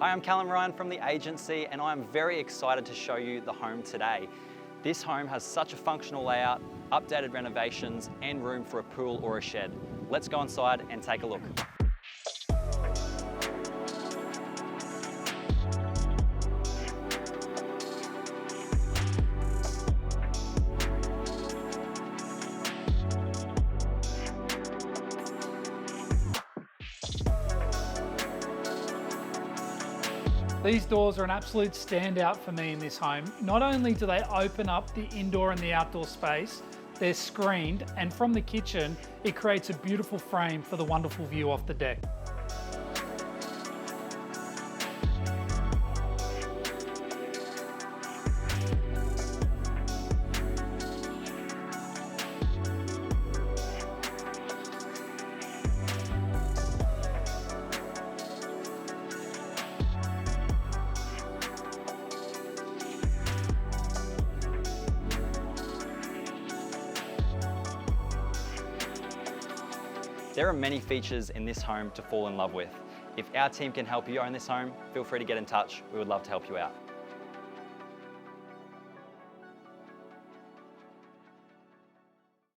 Hi, I'm Callum Ryan from the agency and I'm very excited to show you the home today. This home has such a functional layout, updated renovations and room for a pool or a shed. Let's go inside and take a look. These doors are an absolute standout for me in this home. Not only do they open up the indoor and the outdoor space, they're screened, and from the kitchen, it creates a beautiful frame for the wonderful view off the deck. There are many features in this home to fall in love with. If our team can help you own this home, feel free to get in touch. We would love to help you out.